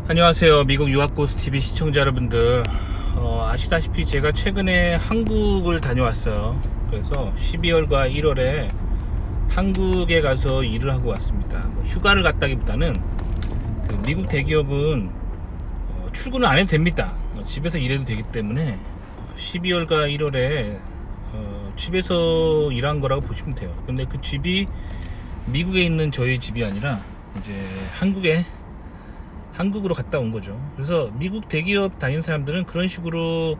안녕하세요. 미국 유학고수TV 시청자 여러분들. 아시다시피 제가 최근에 한국을 다녀왔어요. 그래서 12월과 1월에 한국에 가서 일을 하고 왔습니다. 휴가를 갔다기보다는 미국 대기업은 출근을 안 해도 됩니다. 집에서 일해도 되기 때문에 12월과 1월에 집에서 일한 거라고 보시면 돼요. 근데 그 집이 미국에 있는 저희 집이 아니라 이제 한국으로 갔다 온 거죠. 그래서 미국 대기업 다니는 사람들은 그런 식으로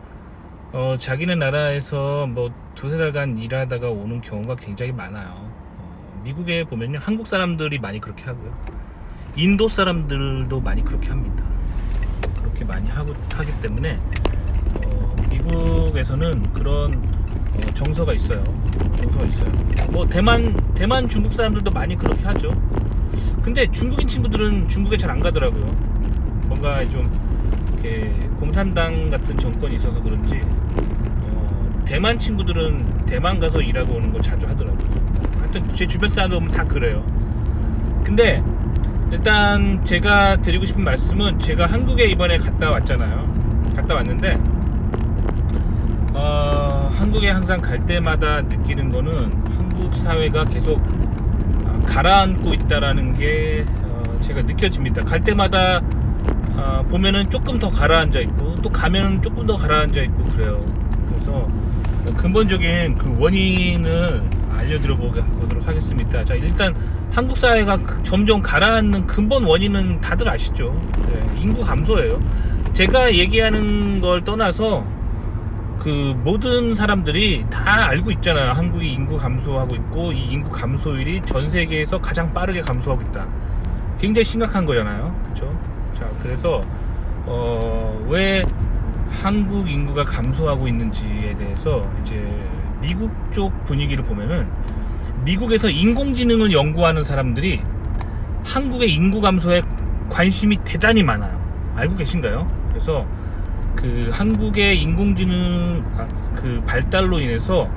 자기네 나라에서 뭐 두세 달간 일하다가 오는 경우가 굉장히 많아요. 미국에 보면요, 한국 사람들이 많이 그렇게 하고요, 인도 사람들도 많이 그렇게 합니다. 그렇게 많이 하기 때문에 미국에서는 그런 정서가 있어요. 뭐 대만 중국 사람들도 많이 그렇게 하죠. 근데 중국인 친구들은 중국에 잘 안 가더라고요. 뭔가 좀 이렇게 공산당 같은 정권이 있어서 그런지 대만 친구들은 대만 가서 일하고 오는 걸 자주 하더라고요. 하여튼 제 주변 사람들 보면 다 그래요. 근데 일단 제가 드리고 싶은 말씀은, 제가 한국에 이번에 갔다 왔잖아요. 갔다 왔는데 한국에 항상 갈 때마다 느끼는 거는 한국 사회가 계속 가라앉고 있다라는 게 제가 느껴집니다. 갈 때마다 보면은 조금 더 가라앉아 있고, 또 가면은 조금 더 가라앉아 있고 그래요. 그래서 근본적인 그 원인을 알려드려 보도록 하겠습니다. 자, 일단 한국 사회가 점점 가라앉는 근본 원인은 다들 아시죠? 네, 인구 감소예요. 제가 얘기하는 걸 떠나서 그 모든 사람들이 다 알고 있잖아요. 한국이 인구 감소하고 있고, 이 인구 감소율이 전 세계에서 가장 빠르게 감소하고 있다. 굉장히 심각한 거잖아요. 그렇죠? 자, 그래서 왜 한국 인구가 감소하고 있는지에 대해서 이제 미국 쪽 분위기를 보면은, 미국에서 인공지능을 연구하는 사람들이 한국의 인구 감소에 관심이 대단히 많아요. 알고 계신가요? 그래서 그 한국의 인공지능 그 발달로 인해서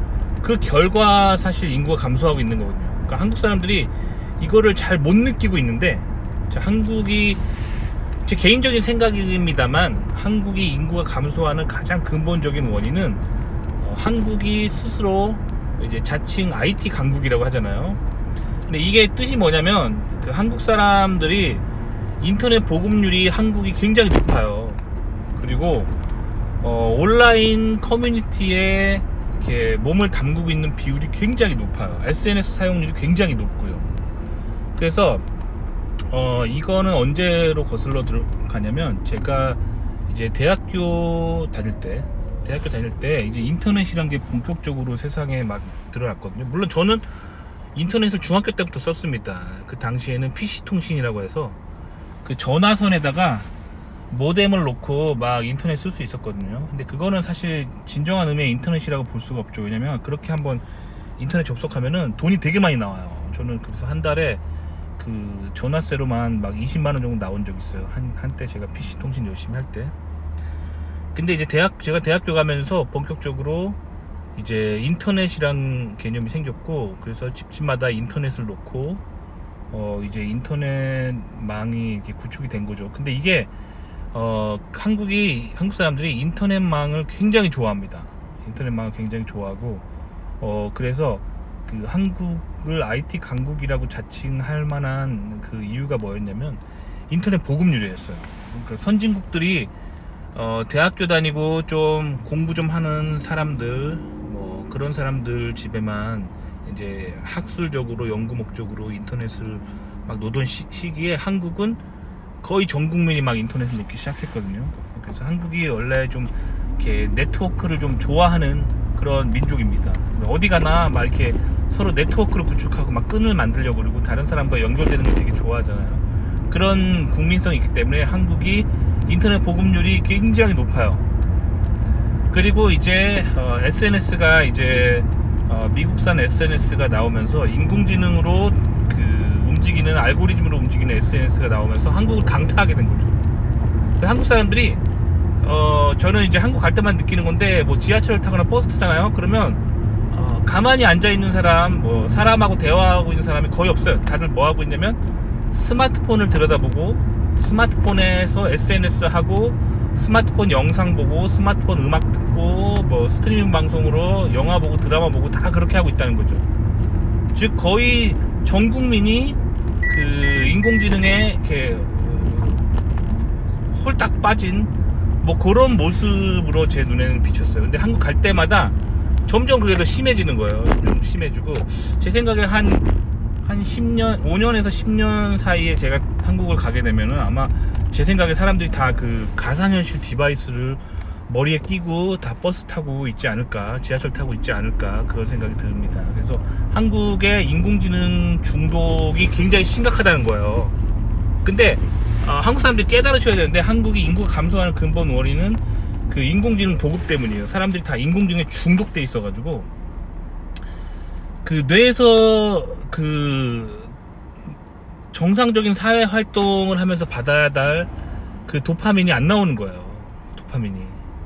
그 결과 사실 인구가 감소하고 있는 거거든요. 그러니까 한국 사람들이 이거를 잘 못 느끼고 있는데, 한국이, 제 개인적인 생각입니다만, 한국이 인구가 감소하는 가장 근본적인 원인은 한국이 스스로 이제 자칭 IT 강국이라고 하잖아요. 근데 이게 뜻이 뭐냐면, 그 한국 사람들이 인터넷 보급률이 한국이 굉장히 높아요. 그리고 온라인 커뮤니티에 이렇게 몸을 담그고 있는 비율이 굉장히 높아요. SNS 사용률이 굉장히 높고요. 그래서 이거는 언제로 거슬러 들어가냐면, 제가 이제 대학교 다닐 때 이제 인터넷이란 게 본격적으로 세상에 막 들어왔거든요. 물론 저는 인터넷을 중학교 때부터 썼습니다. 그 당시에는 PC 통신이라고 해서 그 전화선에다가 모뎀을 놓고 막 인터넷 쓸 수 있었거든요. 근데 그거는 사실 진정한 의미의 인터넷이라고 볼 수가 없죠. 왜냐면 그렇게 한번 인터넷 접속하면은 돈이 되게 많이 나와요. 저는 그래서 한 달에 그 전화세로만 막 20만원 정도 나온 적 있어요. 한때 제가 PC 통신 열심히 할 때. 근데 이제 제가 대학교 가면서 본격적으로 이제 인터넷이란 개념이 생겼고, 그래서 집집마다 인터넷을 놓고 이제 인터넷망이 이렇게 구축이 된 거죠. 근데 이게 한국 사람들이 인터넷망을 굉장히 좋아합니다. 인터넷망을 굉장히 좋아하고, 그래서 그 한국을 IT 강국이라고 자칭할 만한 그 이유가 뭐였냐면, 인터넷 보급률이었어요. 그러니까 선진국들이 대학교 다니고 좀 공부 좀 하는 사람들, 뭐 그런 사람들 집에만 이제 학술적으로 연구 목적으로 인터넷을 막 놓던 시기에, 한국은 거의 전 국민이 막 인터넷을 놓기 시작했거든요. 그래서 한국이 원래 좀 이렇게 네트워크를 좀 좋아하는 그런 민족입니다. 어디 가나 막 이렇게 서로 네트워크를 구축하고 막 끈을 만들려고 그러고, 다른 사람과 연결되는 걸 되게 좋아하잖아요. 그런 국민성이 있기 때문에 한국이 인터넷 보급률이 굉장히 높아요. 그리고 이제 SNS가 이제 미국산 SNS가 나오면서, 인공지능으로 움직이는, 알고리즘으로 움직이는 SNS가 나오면서 한국을 강타하게 된 거죠. 한국 사람들이 저는 이제 한국 갈 때만 느끼는 건데, 뭐 지하철을 타거나 버스 타잖아요. 그러면 가만히 앉아 있는 사람, 뭐 사람하고 대화하고 있는 사람이 거의 없어요. 다들 뭐 하고 있냐면 스마트폰을 들여다보고 스마트폰에서 SNS 하고 스마트폰 영상 보고 스마트폰 음악 듣고 뭐 스트리밍 방송으로 영화 보고 드라마 보고 다 그렇게 하고 있다는 거죠. 즉 거의 전 국민이 그 인공지능에 이렇게 홀딱 빠진 뭐 그런 모습으로 제 눈에는 비쳤어요. 근데 한국 갈 때마다 점점 그게 더 심해지는 거예요. 좀 심해지고 제 생각에 한 10년, 5년에서 10년 사이에 제가 한국을 가게 되면은 아마 제 생각에 사람들이 다 그 가상현실 디바이스를 머리에 끼고 다 버스 타고 있지 않을까, 지하철 타고 있지 않을까, 그런 생각이 듭니다. 그래서 한국의 인공지능 중독이 굉장히 심각하다는 거예요. 근데 한국 사람들이 깨달으셔야 되는데, 한국이 인구가 감소하는 근본 원인은 그 인공지능 보급 때문이에요. 사람들이 다 인공지능에 중독돼 있어가지고 그 뇌에서 그 정상적인 사회 활동을 하면서 받아야 할 그 도파민이 안 나오는 거예요. 도파민이.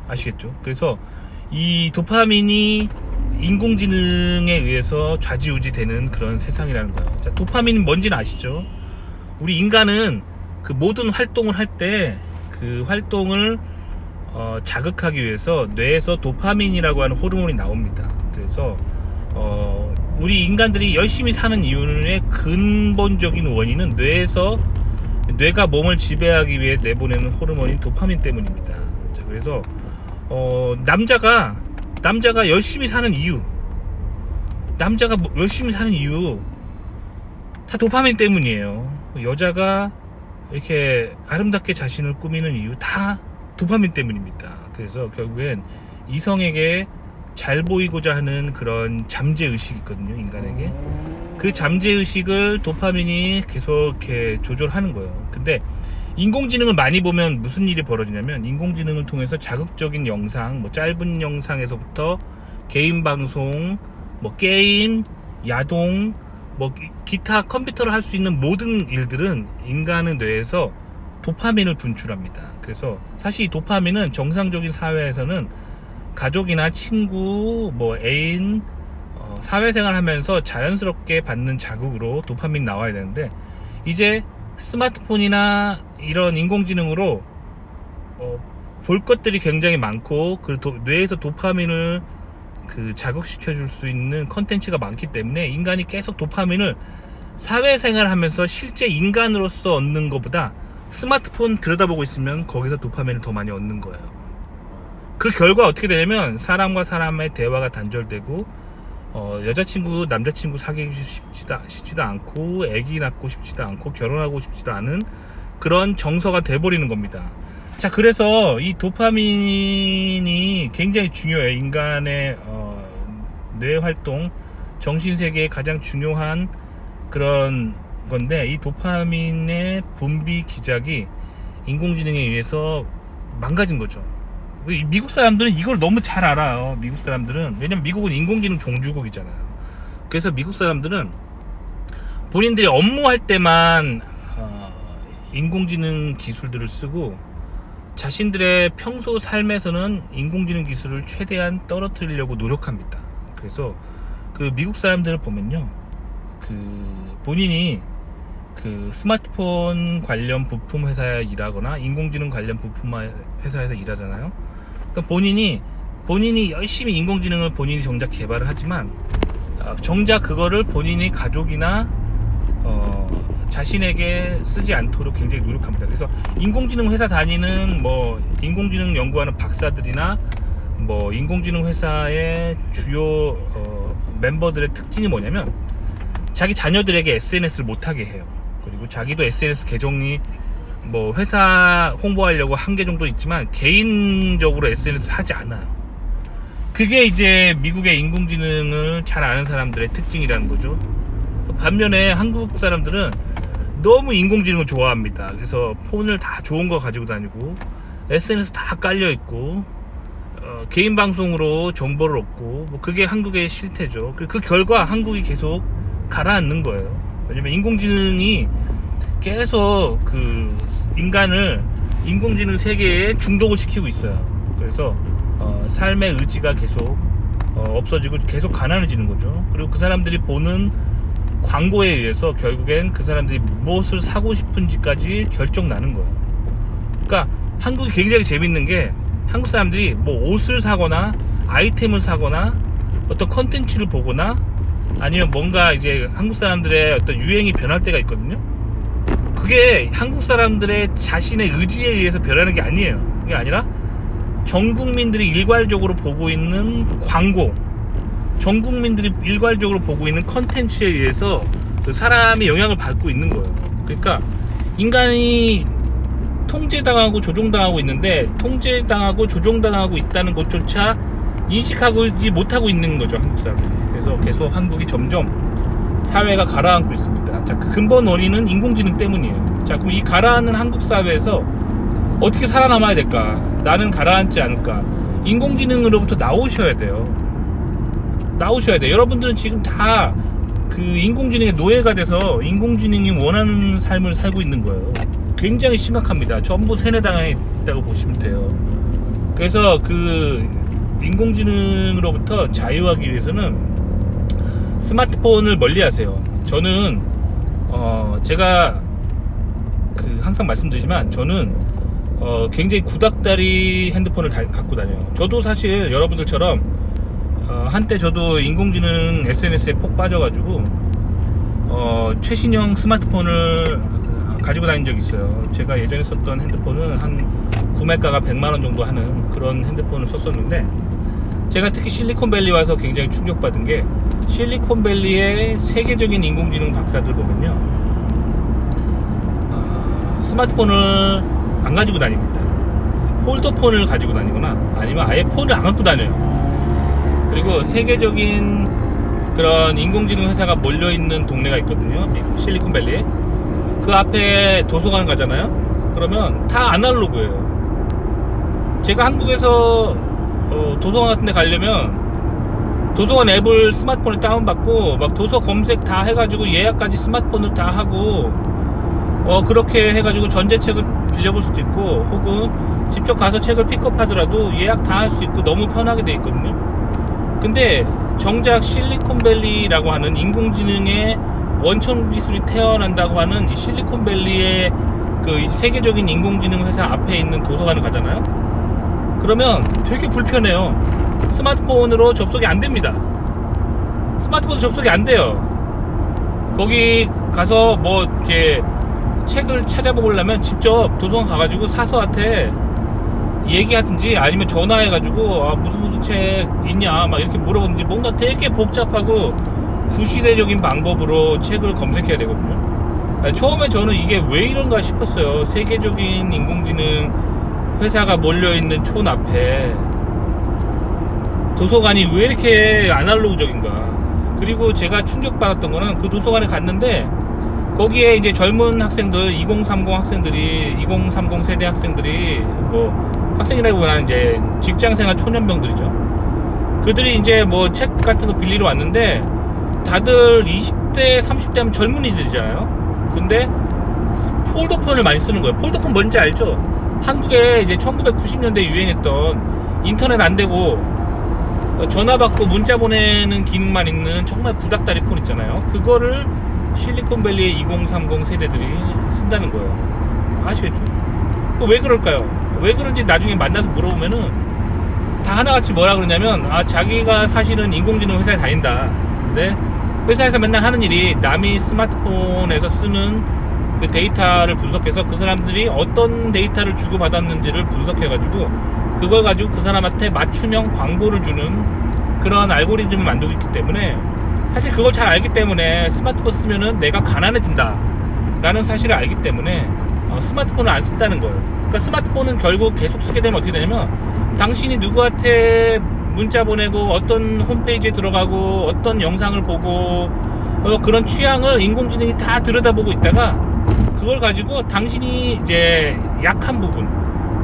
아시겠죠? 그래서 이 도파민이 인공지능에 의해서 좌지우지 되는 그런 세상이라는 거예요. 자, 도파민이 뭔지는 아시죠? 우리 인간은 그 모든 활동을 할 때 그 활동을 자극하기 위해서 뇌에서 도파민이라고 하는 호르몬이 나옵니다. 그래서 우리 인간들이 열심히 사는 이유의 근본적인 원인은 뇌가 몸을 지배하기 위해 내보내는 호르몬인 도파민 때문입니다. 자, 그래서 남자가 열심히 사는 이유, 남자가 열심히 사는 이유 다 도파민 때문이에요. 여자가 이렇게 아름답게 자신을 꾸미는 이유 다 도파민 때문입니다. 그래서 결국엔 이성에게 잘 보이고자 하는 그런 잠재의식이 있거든요, 인간에게. 그 잠재의식을 도파민이 계속 이렇게 조절하는 거예요. 근데 인공지능을 많이 보면 무슨 일이 벌어지냐면, 인공지능을 통해서 자극적인 영상, 뭐 짧은 영상에서부터 개인 방송, 뭐 게임, 야동, 뭐 기타 컴퓨터로 할 수 있는 모든 일들은 인간의 뇌에서 도파민을 분출합니다. 그래서 사실 이 도파민은 정상적인 사회에서는 가족이나 친구, 뭐 애인, 사회생활 하면서 자연스럽게 받는 자극으로 도파민 나와야 되는데, 이제 스마트폰이나 이런 인공지능으로 볼 것들이 굉장히 많고 그 뇌에서 도파민을 그 자극시켜 줄 수 있는 컨텐츠가 많기 때문에 인간이 계속 도파민을 사회생활 하면서 실제 인간으로서 얻는 것보다 스마트폰 들여다보고 있으면 거기서 도파민을 더 많이 얻는 거예요. 그 결과 어떻게 되냐면 사람과 사람의 대화가 단절되고 여자친구, 남자친구 사귀기 싶지도 않고 애기 낳고 싶지도 않고 결혼하고 싶지도 않은 그런 정서가 돼버리는 겁니다. 자, 그래서 이 도파민이 굉장히 중요해요. 인간의 뇌 활동, 정신세계에 가장 중요한 그런 건데, 이 도파민의 분비 기작이 인공지능에 의해서 망가진 거죠. 미국 사람들은 이걸 너무 잘 알아요. 미국 사람들은. 왜냐면 미국은 인공지능 종주국이잖아요. 그래서 미국 사람들은 본인들이 업무할 때만 인공지능 기술들을 쓰고, 자신들의 평소 삶에서는 인공지능 기술을 최대한 떨어뜨리려고 노력합니다. 그래서 그 미국 사람들을 보면요, 그 본인이 그 스마트폰 관련 부품 회사에 일하거나 인공지능 관련 부품 회사에서 일하잖아요. 그러니까 본인이 열심히 인공지능을 본인이 정작 개발을 하지만 정작 그거를 본인이 가족이나 자신에게 쓰지 않도록 굉장히 노력합니다. 그래서 인공지능 회사 다니는 뭐 인공지능 연구하는 박사들이나 뭐 인공지능 회사의 주요 멤버들의 특징이 뭐냐면, 자기 자녀들에게 SNS를 못하게 해요. 그리고 자기도 SNS 계정이 뭐 회사 홍보하려고 한 개 정도 있지만 개인적으로 SNS를 하지 않아요. 그게 이제 미국의 인공지능을 잘 아는 사람들의 특징이라는 거죠. 반면에 한국 사람들은 너무 인공지능을 좋아합니다. 그래서 폰을 다 좋은 거 가지고 다니고 SNS 다 깔려 있고 개인 방송으로 정보를 얻고, 뭐 그게 한국의 실태죠. 그 결과 한국이 계속 가라앉는 거예요. 왜냐면 인공지능이 계속 그 인간을 인공지능 세계에 중독을 시키고 있어요. 그래서 삶의 의지가 계속 없어지고 계속 가난해지는 거죠. 그리고 그 사람들이 보는 광고에 의해서 결국엔 그 사람들이 무엇을 사고 싶은지까지 결정 나는 거예요. 그러니까 한국이 굉장히 재밌는 게 한국 사람들이 뭐 옷을 사거나 아이템을 사거나 어떤 컨텐츠를 보거나 아니면 뭔가 이제 한국 사람들의 어떤 유행이 변할 때가 있거든요. 그게 한국 사람들의 자신의 의지에 의해서 변하는 게 아니에요. 그게 아니라 전 국민들이 일괄적으로 보고 있는 광고, 전 국민들이 일괄적으로 보고 있는 컨텐츠에 의해서 그 사람이 영향을 받고 있는 거예요. 그러니까 인간이 통제당하고 조종당하고 있는데 통제당하고 조종당하고 있다는 것조차 인식하지 못하고 있는 거죠, 한국 사람들이. 그래서 계속 한국이 점점 사회가 가라앉고 있습니다. 자, 그 근본 원인은 인공지능 때문이에요. 자, 그럼 이 가라앉는 한국 사회에서 어떻게 살아남아야 될까? 나는 가라앉지 않을까? 인공지능으로부터 나오셔야 돼요. 나오셔야 돼요. 여러분들은 지금 다 그 인공지능의 노예가 돼서 인공지능이 원하는 삶을 살고 있는 거예요. 굉장히 심각합니다. 전부 세뇌당해 있다고 보시면 돼요. 그래서 그 인공지능으로부터 자유하기 위해서는 스마트폰을 멀리 하세요. 저는 제가 그 항상 말씀드리지만 저는 굉장히 구닥다리 핸드폰을 갖고 다녀요. 저도 사실 여러분들처럼 한때 저도 인공지능 SNS에 폭 빠져가지고 최신형 스마트폰을 가지고 다닌 적이 있어요. 제가 예전에 썼던 핸드폰은 한 구매가가 100만원 정도 하는 그런 핸드폰을 썼었는데, 제가 특히 실리콘밸리 와서 굉장히 충격받은 게, 실리콘밸리의 세계적인 인공지능 박사들 보면요, 스마트폰을 안 가지고 다닙니다. 폴더폰을 가지고 다니거나 아니면 아예 폰을 안 갖고 다녀요. 그리고 세계적인 그런 인공지능 회사가 몰려있는 동네가 있거든요, 실리콘밸리에. 그 앞에 도서관 가잖아요. 그러면 다 아날로그예요. 제가 한국에서 도서관 같은 데 가려면 도서관 앱을 스마트폰에 다운받고 막 도서 검색 다 해가지고 예약까지 스마트폰으로 다 하고 그렇게 해가지고 전자책을 빌려볼 수도 있고, 혹은 직접 가서 책을 픽업하더라도 예약 다 할 수 있고 너무 편하게 돼 있거든요. 근데 정작 실리콘밸리라고 하는 인공지능의 원천 기술이 태어난다고 하는 이 실리콘밸리의 그 세계적인 인공지능 회사 앞에 있는 도서관을 가잖아요. 그러면 되게 불편해요. 스마트폰으로 접속이 안 됩니다. 스마트폰 접속이 안 돼요. 거기 가서 뭐 이렇게 책을 찾아보려면 직접 도서관 가가지고 사서한테 얘기하든지 아니면 전화해가지고 무슨 책 있냐 막 이렇게 물어보든지, 뭔가 되게 복잡하고 구시대적인 방법으로 책을 검색해야 되거든요. 처음에 저는 이게 왜 이런가 싶었어요. 세계적인 인공지능 회사가 몰려있는 촌 앞에 도서관이 왜 이렇게 아날로그적인가. 그리고 제가 충격받았던 거는, 그 도서관에 갔는데 거기에 이제 젊은 학생들, 2030 학생들이, 2030 세대 학생들이, 뭐 학생이라기보다는 이제 직장생활 초년병들이죠. 그들이 이제 뭐 책 같은 거 빌리러 왔는데 다들 20대 30대 하면 젊은이들이잖아요. 근데 폴더폰을 많이 쓰는 거예요. 폴더폰 뭔지 알죠? 한국에 이제 1990년대에 유행했던, 인터넷 안 되고 전화 받고 문자 보내는 기능만 있는 정말 구닥다리 폰 있잖아요. 그거를 실리콘밸리의 2030 세대들이 쓴다는 거예요. 아시겠죠? 왜 그럴까요? 왜 그런지 나중에 만나서 물어보면은 다 하나같이 뭐라 그러냐면, 자기가 사실은 인공지능 회사에 다닌다. 근데 회사에서 맨날 하는 일이 남이 스마트폰에서 쓰는 그 데이터를 분석해서 그 사람들이 어떤 데이터를 주고받았는지를 분석해가지고 그걸 가지고 그 사람한테 맞춤형 광고를 주는 그런 알고리즘을 만들고 있기 때문에, 사실 그걸 잘 알기 때문에 스마트폰 쓰면은 내가 가난해진다 라는 사실을 알기 때문에 스마트폰을 안 쓴다는 거예요. 그러니까 스마트폰은 결국 계속 쓰게 되면 어떻게 되냐면, 당신이 누구한테 문자 보내고 어떤 홈페이지에 들어가고 어떤 영상을 보고 그런 취향을 인공지능이 다 들여다보고 있다가 그걸 가지고 당신이 이제 약한 부분,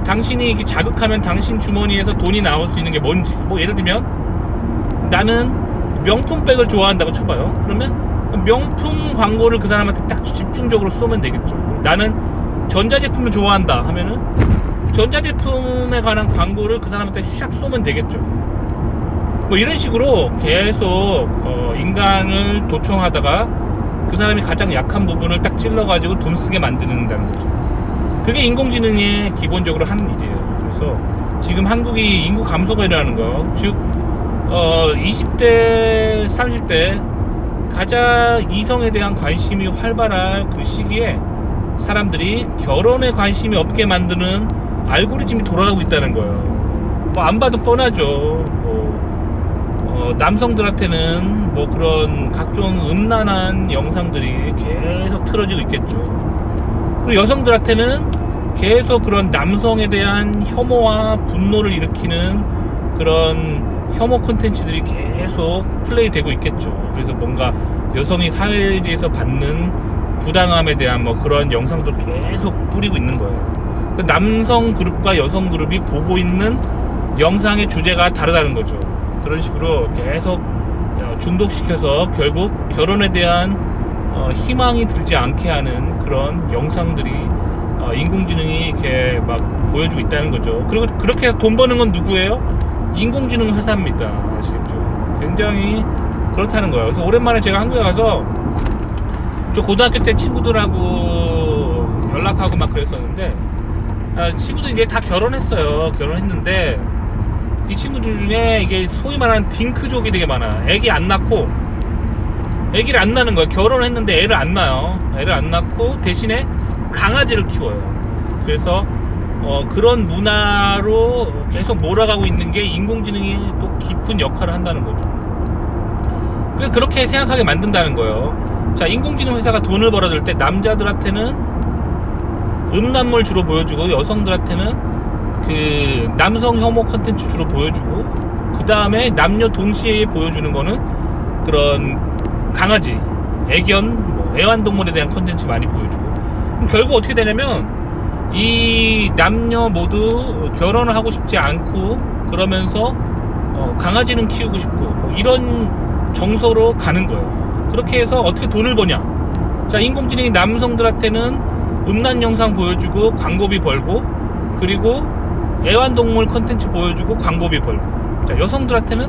당신이 이렇게 자극하면 당신 주머니에서 돈이 나올 수 있는 게 뭔지, 뭐 예를 들면 나는 명품백을 좋아한다고 쳐봐요. 그러면 명품 광고를 그 사람한테 딱 집중적으로 쏘면 되겠죠. 나는 전자제품을 좋아한다 하면은 전자제품에 관한 광고를 그 사람한테 샥 쏘면 되겠죠. 뭐 이런 식으로 계속 인간을 도청하다가 그 사람이 가장 약한 부분을 딱 찔러가지고 돈 쓰게 만드는다는 거죠. 그게 인공지능의 기본적으로 하는 일이에요. 그래서 지금 한국이 인구 감소가 일어나는 거, 즉 20대 30대 가장 이성에 대한 관심이 활발할 그 시기에 사람들이 결혼에 관심이 없게 만드는 알고리즘이 돌아가고 있다는 거예요. 뭐 안 봐도 뻔하죠. 남성들한테는 뭐 그런 각종 음란한 영상들이 계속 틀어지고 있겠죠. 그리고 여성들한테는 계속 그런 남성에 대한 혐오와 분노를 일으키는 그런 혐오 콘텐츠들이 계속 플레이되고 있겠죠. 그래서 뭔가 여성이 사회에서 받는 부당함에 대한 뭐 그런 영상도 계속 뿌리고 있는 거예요. 남성 그룹과 여성 그룹이 보고 있는 영상의 주제가 다르다는 거죠. 그런 식으로 계속 중독시켜서 결국 결혼에 대한 희망이 들지 않게 하는 그런 영상들이 인공지능이 이렇게 막 보여주고 있다는 거죠. 그리고 그렇게 해서 돈 버는 건 누구예요? 인공지능 회사입니다. 아시겠죠? 굉장히 그렇다는 거예요. 그래서 오랜만에 제가 한국에 가서 저 고등학교 때 친구들하고 연락하고 막 그랬었는데, 친구들 이제 다 결혼했어요. 결혼했는데 이 친구들 중에 이게 소위 말하는 딩크족이 되게 많아. 애기 안 낳고, 애기를 안 낳는 거예요. 결혼했는데 애를 안 낳아요. 애를 안 낳고 대신에 강아지를 키워요. 그래서 그런 문화로 계속 몰아가고 있는 게 인공지능이 또 깊은 역할을 한다는 거죠. 그래서 그렇게 생각하게 만든다는 거예요. 자, 인공지능 회사가 돈을 벌어들 때 남자들한테는 음란물 주로 보여주고 여성들한테는 그 남성 혐오 컨텐츠 주로 보여주고, 그 다음에 남녀 동시에 보여주는 거는 그런 강아지, 애견, 뭐 애완동물에 대한 컨텐츠 많이 보여주고, 그럼 결국 어떻게 되냐면 이 남녀 모두 결혼을 하고 싶지 않고 그러면서 강아지는 키우고 싶고 뭐 이런 정서로 가는 거예요. 그렇게 해서 어떻게 돈을 버냐? 자, 인공지능이 남성들한테는 음란 영상 보여주고 광고비 벌고, 그리고 애완동물 컨텐츠 보여주고 광고비 벌고, 자, 여성들한테는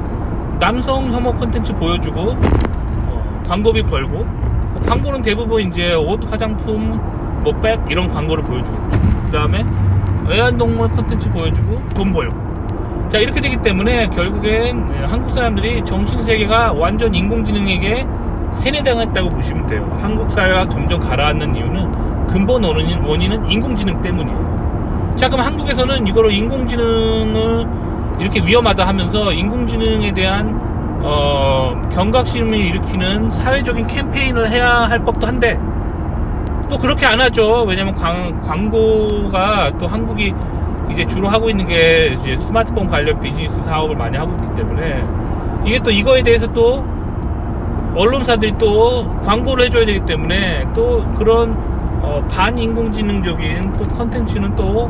남성 혐오 컨텐츠 보여주고 광고비 벌고, 광고는 대부분 이제 옷, 화장품, 뭐 백 이런 광고를 보여주고, 그 다음에 애완동물 컨텐츠 보여주고 돈 벌고. 자, 이렇게 되기 때문에 결국엔 한국 사람들이 정신세계가 완전 인공지능에게 세뇌당했다고 보시면 돼요. 한국 사회가 점점 가라앉는 이유는 근본 원인은 인공지능 때문이에요. 자, 그럼 한국에서는 이거로 인공지능을 이렇게 위험하다 하면서 인공지능에 대한 경각심을 일으키는 사회적인 캠페인을 해야 할 법도 한데 또 그렇게 안 하죠. 왜냐면 광고가 또 한국이 이제 주로 하고 있는 게 이제 스마트폰 관련 비즈니스 사업을 많이 하고 있기 때문에 이게 또 이거에 대해서 또 언론사들이 또 광고를 해줘야 되기 때문에 또 그런 반인공지능적인 또 컨텐츠는 또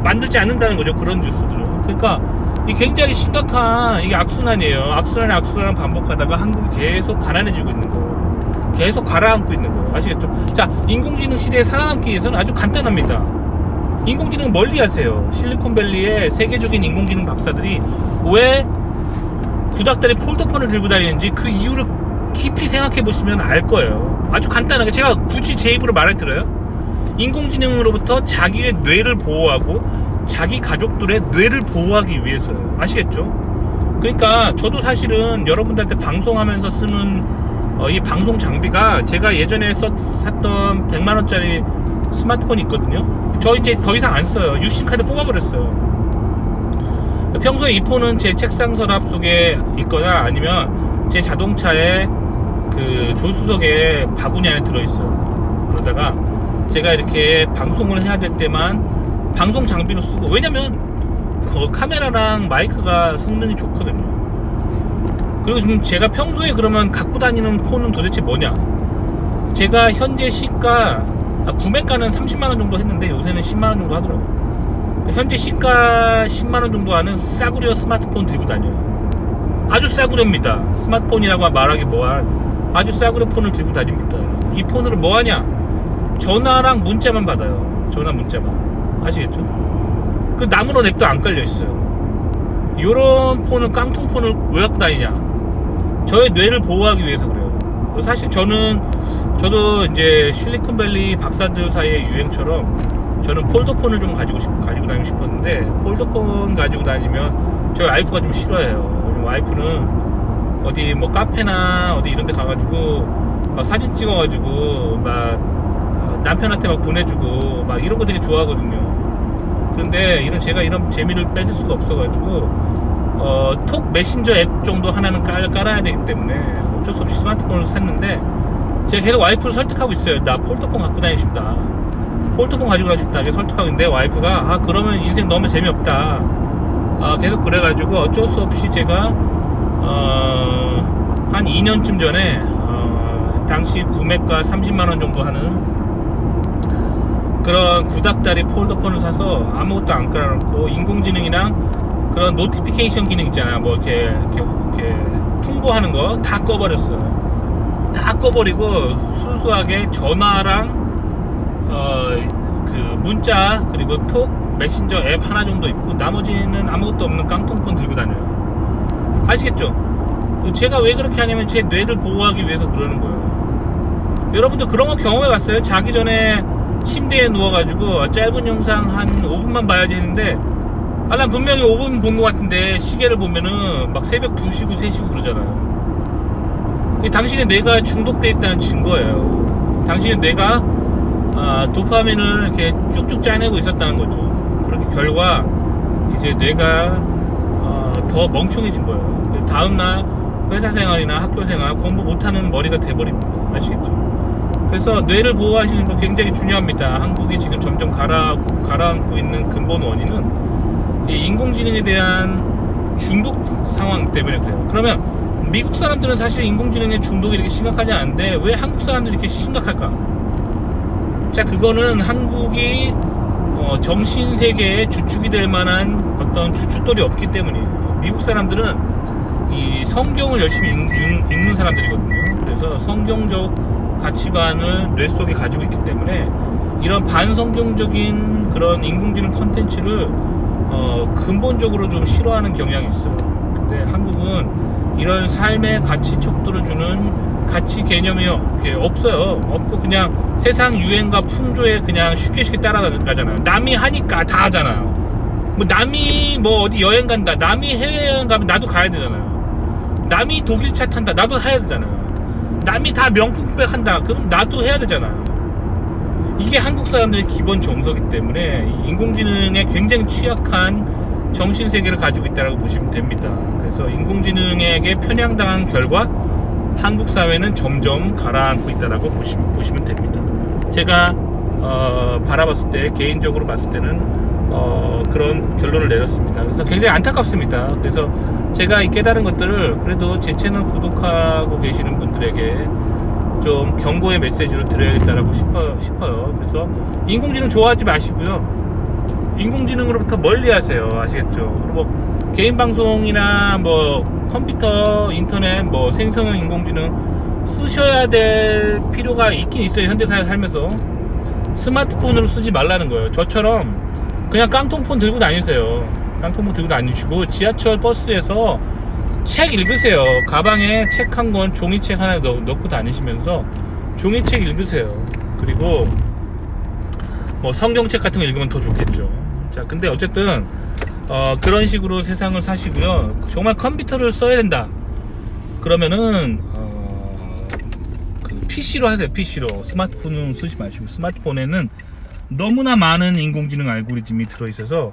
만들지 않는다는 거죠. 그런 뉴스들은. 그러니까 이 굉장히 심각한 이게 악순환이에요. 악순환 반복하다가 한국이 계속 가난해지고 있는 거예요. 계속 가라앉고 있는 거예요. 아시겠죠? 자, 인공지능 시대에 살아남기 위해서는 아주 간단합니다. 인공지능 멀리 하세요. 실리콘밸리의 세계적인 인공지능 박사들이 왜 구닥다리 폴더폰을 들고 다니는지 그 이유를 깊이 생각해 보시면 알 거예요. 아주 간단하게 제가 굳이 제 입으로 말을 들어요. 인공지능으로부터 자기의 뇌를 보호하고 자기 가족들의 뇌를 보호하기 위해서요. 아시겠죠? 그러니까 저도 사실은 여러분들한테 방송하면서 쓰는 이 방송 장비가 제가 예전에 샀던 100만원짜리 스마트폰이 있거든요. 저 이제 더 이상 안 써요. 유심카드 뽑아버렸어요. 평소에 이 폰은 제 책상 서랍 속에 있거나 아니면 제 자동차에 그 조수석에 바구니 안에 들어있어요. 그러다가 제가 이렇게 방송을 해야 될 때만 방송 장비로 쓰고, 왜냐면 카메라랑 마이크가 성능이 좋거든요. 그리고 지금 제가 평소에 그러면 갖고 다니는 폰은 도대체 뭐냐? 제가 현재 시가 구매가는 30만원 정도 했는데 요새는 10만원 정도 하더라고요. 현재 시가 10만원 정도 하는 싸구려 스마트폰 들고 다녀요. 아주 싸구려입니다. 스마트폰이라고 말하기 뭐한 아주 싸구려 폰을 들고 다닙니다. 이 폰으로 뭐하냐? 전화랑 문자만 받아요. 전화 문자만. 아시겠죠? 그 나무로 냅도 안 깔려있어요. 요런 폰을, 깡통폰을 왜 갖고 다니냐? 저의 뇌를 보호하기 위해서 그래요. 사실 저도 이제 실리콘밸리 박사들 사이의 유행처럼 저는 폴더폰을 좀 가지고 다니고 싶었는데, 폴더폰 가지고 다니면 저희 와이프가 좀 싫어해요. 와이프는 어디 뭐 카페나 어디 이런 데 가가지고 막 사진 찍어가지고 막 남편한테 막 보내주고 막 이런 거 되게 좋아하거든요. 그런데 제가 이런 재미를 뺏을 수가 없어가지고 톡 메신저 앱 정도 하나는 깔아야 되기 때문에 어쩔 수 없이 스마트폰을 샀는데, 제가 계속 와이프를 설득하고 있어요. 나 폴더폰 갖고 다니고 싶다, 폴더폰 가지고 다니고 싶다, 이렇게 설득하고 있는데, 와이프가 그러면 인생 너무 재미없다, 계속 그래가지고 어쩔 수 없이 제가 한 2년쯤 전에 당시 구매가 30만원 정도 하는 그런 9닥짜리 폴더폰을 사서 아무것도 안 깔아놓고 인공지능이랑 그런 노티피케이션 기능 있잖아요. 뭐 이렇게 통보하는 거 다 꺼버렸어요. 다 꺼버리고 순수하게 전화랑 그 문자 그리고 톡 메신저 앱 하나 정도 있고 나머지는 아무것도 없는 깡통폰 들고 다녀요. 아시겠죠? 제가 왜 그렇게 하냐면 제 뇌를 보호하기 위해서 그러는 거예요. 여러분도 그런 거 경험해 봤어요? 자기 전에 침대에 누워가지고 짧은 영상 한 5분만 봐야지 했는데, 난 분명히 5분 본 것 같은데 시계를 보면은 막 새벽 2시고 3시고 그러잖아요. 당신의 뇌가 중독돼 있다는 증거예요. 당신의 뇌가 도파민을 이렇게 쭉쭉 짜내고 있었다는 거죠. 그렇게 결과 이제 뇌가 더 멍청해진 거예요. 다음날 회사 생활이나 학교 생활 공부 못하는 머리가 돼버립니다. 아시겠죠? 그래서 뇌를 보호하시는 거 굉장히 중요합니다. 한국이 지금 점점 가라앉고 있는 근본 원인은 이 인공지능에 대한 중독 상황 때문에 그래요. 그러면 미국 사람들은 사실 인공지능의 중독이 이렇게 심각하지 않은데 왜 한국 사람들이 이렇게 심각할까? 자, 그거는 한국이 정신세계의 주축이 될 만한 어떤 주춧돌이 없기 때문이에요. 미국 사람들은 이 성경을 열심히 읽는 사람들이거든요. 그래서 성경적 가치관을 뇌 속에 가지고 있기 때문에 이런 반성경적인 그런 인공지능 컨텐츠를 근본적으로 좀 싫어하는 경향이 있어요. 근데 한국은 이런 삶의 가치 척도를 주는 가치 개념이 없어요. 없고 그냥 세상 유행과 풍조에 그냥 쉽게 따라가잖아요. 남이 하니까 다 하잖아요. 뭐 남이 뭐 어디 여행 간다, 남이 해외여행 가면 나도 가야 되잖아요. 남이 독일차 탄다, 나도 해야 되잖아요. 남이 다 명품백 한다, 그럼 나도 해야 되잖아요. 이게 한국 사람들의 기본 정서이기 때문에 인공지능에 굉장히 취약한 정신세계를 가지고 있다고 보시면 됩니다. 그래서 인공지능에게 편향당한 결과 한국 사회는 점점 가라앉고 있다고 보시면 됩니다. 제가 바라봤을 때, 개인적으로 봤을 때는 그런 결론을 내렸습니다. 그래서 굉장히 안타깝습니다. 그래서 제가 이 깨달은 것들을 그래도 제 채널 구독하고 계시는 분들에게 좀 경고의 메시지로 드려야겠다라고 싶어요. 그래서 인공지능 좋아하지 마시고요, 인공지능으로부터 멀리 하세요. 아시겠죠? 그리고 개인 방송이나 뭐 컴퓨터, 인터넷, 뭐 생성형 인공지능 쓰셔야 될 필요가 있긴 있어요. 현대사회 살면서 스마트폰으로 쓰지 말라는 거예요. 저처럼 그냥 깡통폰 들고 다니세요. 깡통폰 들고 다니시고 지하철, 버스에서 책 읽으세요. 가방에 책 한 권, 종이책 하나 넣고 다니시면서 종이책 읽으세요. 그리고 뭐 성경책 같은 거 읽으면 더 좋겠죠. 자, 근데 어쨌든 그런 식으로 세상을 사시고요. 정말 컴퓨터를 써야 된다 그러면은 그 PC로 하세요. PC로. 스마트폰은 쓰지 마시고. 스마트폰에는 너무나 많은 인공지능 알고리즘이 들어있어서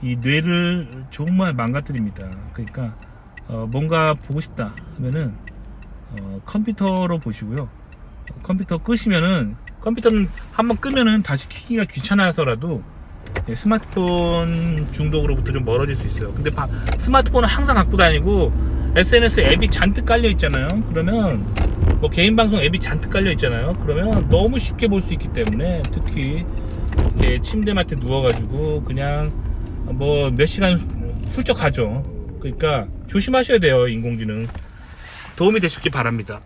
이 뇌를 정말 망가뜨립니다. 그러니까 뭔가 보고 싶다 하면은 컴퓨터로 보시고요. 컴퓨터 끄시면은, 컴퓨터는 한번 끄면은 다시 켜기가 귀찮아서라도 스마트폰 중독으로부터 좀 멀어질 수 있어요. 근데 스마트폰은 항상 갖고 다니고 SNS 앱이 잔뜩 깔려 있잖아요. 그러면 뭐 개인 방송 앱이 잔뜩 깔려 있잖아요. 그러면 너무 쉽게 볼 수 있기 때문에, 특히 이렇게 침대맡에 누워가지고 그냥 뭐 몇 시간 훌쩍 가죠. 그러니까 조심하셔야 돼요. 인공지능 도움이 되셨길 바랍니다.